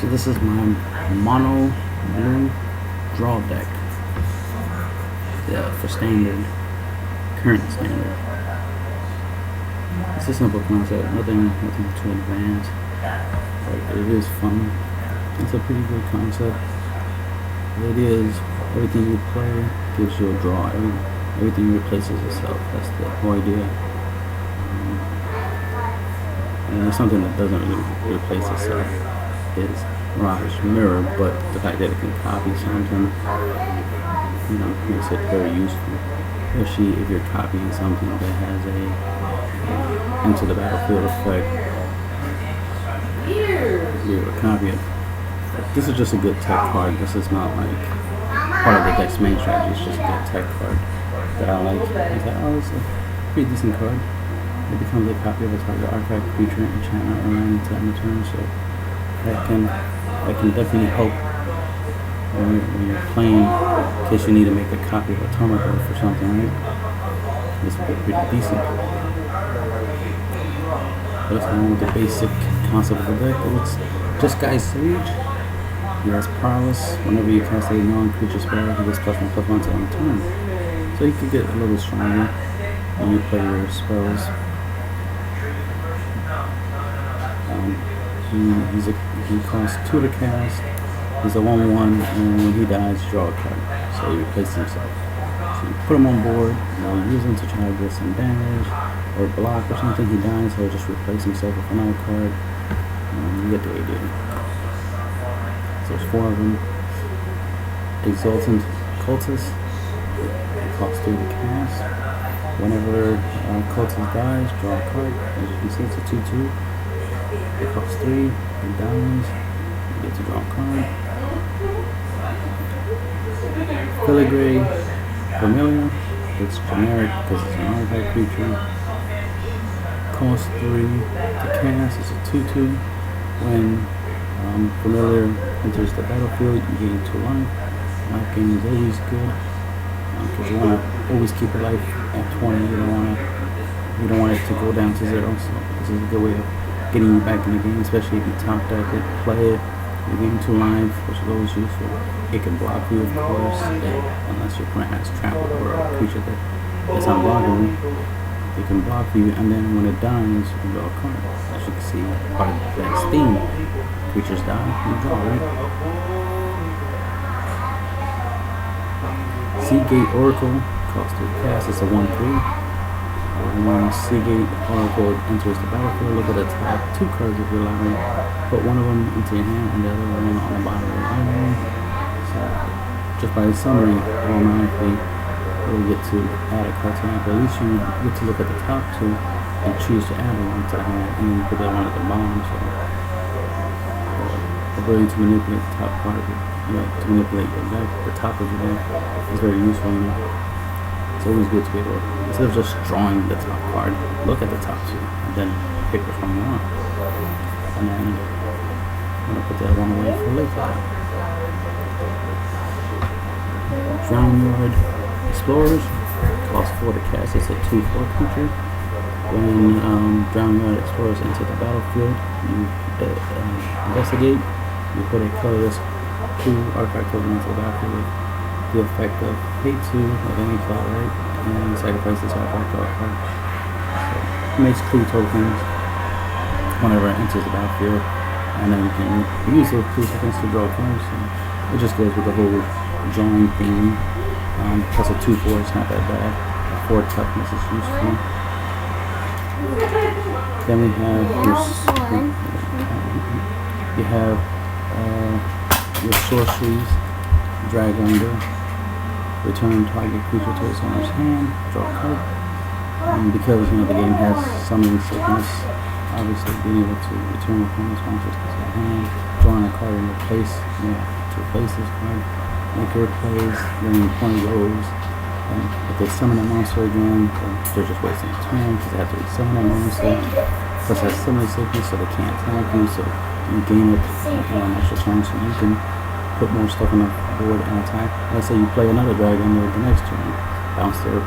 So this is my mono blue draw deck. Yeah, for standard, current standard. It's a simple concept, nothing too advanced. But it is fun. It's a pretty good concept. It is, everything you play gives you a draw. Everything replaces itself. That's the whole idea. And there's something that doesn't really replace itself is Mirage Mirror, but the fact that it can copy something, makes it very useful. Especially if you're copying something that has a into the battlefield effect. You're able to copy it. This is just a good tech card. This is not like part of the deck's main strategy. It's just a good tech card that I like. It's like, oh, it's a pretty decent card. It becomes a copy of a target artifact, creature, enchantment, or land until end of turn. So that can definitely help when you're playing, in case you need to make a copy of a Tomahawk or something, right? This would be pretty decent. Let's go with the basic concept of the deck. It's just Guy's Sage. He has prowess. Whenever you cast a non-creature spell, he gets +1/+1 till end of turn. So he could get a little stronger when you play your spells. He costs 2 to cast. He's a 1/1, and when he dies, draw a card. So he replaces himself. So you put him on board, you use him to try to get some damage or block or something. He dies, he'll just replace himself with another card. You get the idea. So there's 4 of them. Exultant Cultist. It costs 3 to cast. Whenever Cultist dies, draw a card. As you can see, it's a 2/2. It costs 3. It dies. You get to draw a card. Filigree Familiar. It's generic because it's an artifact creature. Costs 3 to cast. It's a 2/2. When Familiar enters the battlefield, you gain 2 life. Life gain is always good because you want to always keep your life at 20. You don't want it to go down to 0. So this is a good way of getting you back in the game, especially if you top deck it, play it. You gain 2 life, which is always useful. It can block you, of course, unless your opponent has trample or a creature that's unblockable. It can block you, and then when it dies, you draw a card. As you can see, part of that theme, creatures die, you draw, right? Seagate Oracle costs 3 cast. It's a 1/3. When Seagate Oracle enters the battlefield, look at the top 2 cards of your library. Put one of them into your hand and the other one on the bottom of your library. So just by summoning, automatically you'll get to add a card to hand. But at least you get to look at the top 2 and choose to add one to the hand, and then you put that one at the bottom. So the ability to manipulate the top part of it, to manipulate your deck, the top of your deck, is very useful. It's always good to be able to, instead of just drawing the top card, look at the top 2 and then pick which one you want. And then I'm going to put that one away for later. Drownyard Explorers costs 4 to cast. It's a 2/4 creature. When Drownyard Explorers enter the battlefield, you investigate. You put a colorless 2 artifact token into the battlefield with the effect of pay 2 of any color, right? And sacrifice this artifact to artifact. So it makes 2 tokens whenever it enters the battlefield, and then you can use those 2 tokens to draw cards. So it just goes with the whole drawing theme. Plus a 2/4 is not that bad. A 4 toughness is useful. Then we have your sorceries. Drag under. Return target creature to its owner's hand. Draw a card. Because the game has summoning sickness, obviously being able to return opponent's monsters to their hand, drawing a card in your place, to replace this card, make your plays, then your opponent goes, and if they summon a monster again, they're just wasting a turn because they have to summon that monster. Plus has summoning sickness, so they can't attack you, so you gain it on an extra turn, so you can put more stuff on the board and attack. Let's say you play another dragon with the next turn, bounce your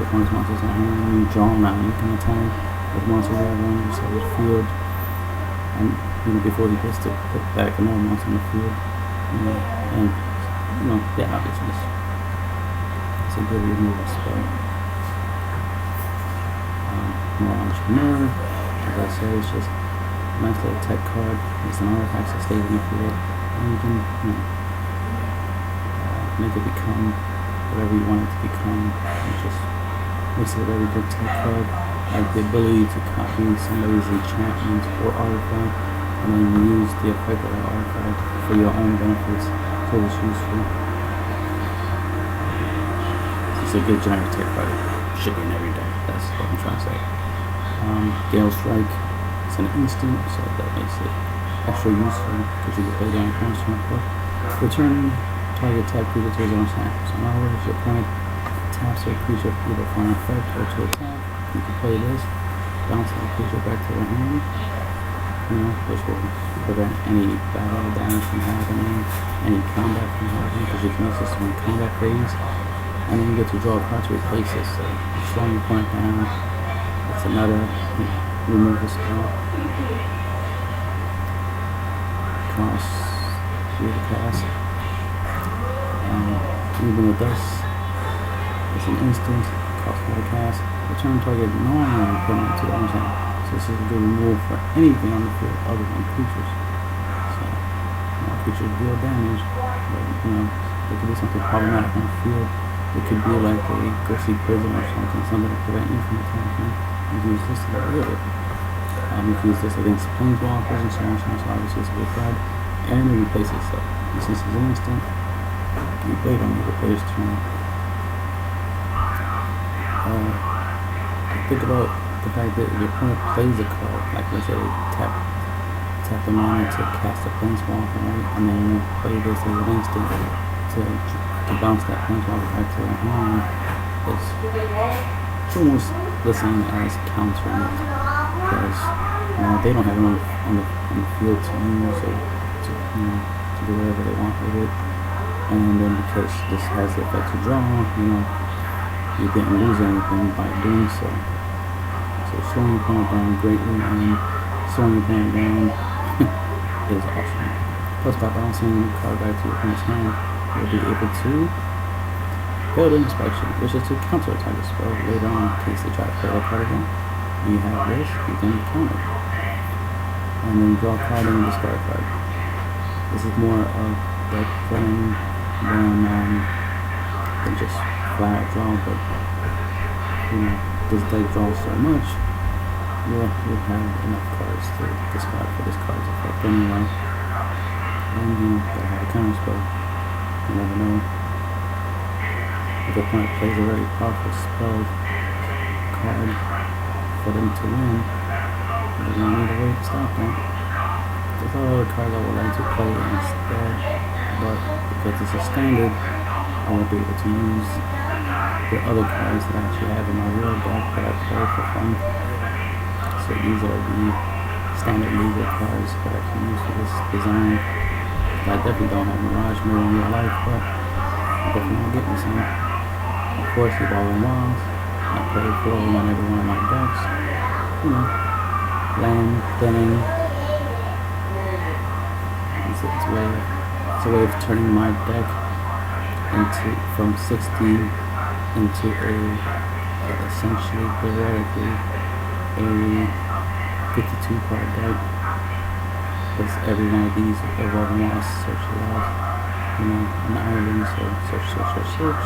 opponent's monsters on hand, and you draw them out, you can attack with monsters that are on your side of the field. And before he gets to put back the normal ones on the field. And yeah, obviously it's a good removal spell. More entrepreneur, as I said, it's just a nice little tech card. It's an artifact that stays in the field, and you can make it become whatever you want it to become. It just makes it a very good tech card. Like the ability to copy somebody's enchantment or artifact, and then use the effect of that artifact for your own benefits. So it's useful. It's a good generic tech card. Should be in every deck. That's what I'm trying to say. Gale Strike. It's an instant, so that makes it extra useful because you can play down points to your return target type creature to his own hand. So in other words, your opponent taps a creature either for an effect or to attack. You can play this, bounce the creature back to their hand, which will prevent any battle damage from happening, any combat from happening, because you can use this in combat phase, and then you get to draw a card to replace it. So you're slowing your opponent down. It's another removal spell. Cost 3 to cast. Even with this, it's an instant, cost 4 to cast. Return target non-land opponent to their own hand. So this is a good removal for anything on the field other than creatures. So creatures deal damage, but it could be something problematic on the field. It could be like a Grisly Prison or something to prevent you from attacking. You can use this to get rid of it. You can use this against planeswalkers and so on, so obviously it's a good card. And it replaces itself. And since it's an instant, you play it on the player's turn. Think about the fact that your opponent plays a card, like let's say tap the mana to cast a planeswalker, right? And then you play this as an instant to bounce that planeswalker back to their hand. It's almost the same as countering it, because they don't have it on the field to use or to do whatever they want with it. And then because this has the effect to draw, you didn't lose anything by doing so. So slowing your opponent down greatly, and slowing your opponent down is awesome. Plus by bouncing the card back to your opponent's hand, you'll be able to build an inspection, which is to counter a target spell later on in case they try to play that card again. You have this, you can counter. And then draw a card and discard a card. This is more of deck playing than just flat draw, but this deck draws so much, you'll have enough cards to discard for this card's effect anyway. And gotta have a counter spell. You never know. If the opponent plays a very powerful spell card for them to win, they're gonna need a way to stop them. There's other cards I would like to play instead, but because it's a standard, I won't be able to use the other cards that I actually have in my real deck that I play for fun. So these are the standard legal cards that I can use for this design. I definitely don't have Mirage Mirror in real life, but I'm definitely getting some. Of course, the Ball and Walls. I play 4 of them on every one of my decks. Land, thinning. It's a way of turning my deck from 60 into essentially theoretically a 52 card deck. Because every one of these evolving wants search aloud, an island, so search.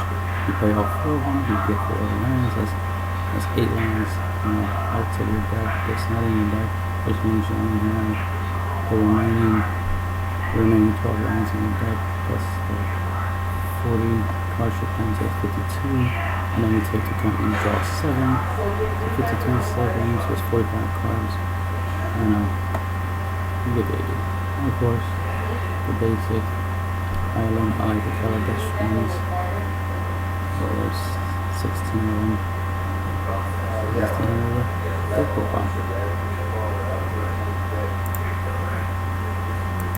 You play all 4 of them, you get 4 lands, that's 8 lands, out to your deck, that's not in your deck, which means you only have the remaining 12 lands in your deck, plus the 40 cards your opponent has 52, and then you take the count and you draw 7, so 52 is 7, so it's 45 cards, you get the idea. And of course, the basic island, I like the color best ones, so there's 16 of them, 16 of the profile.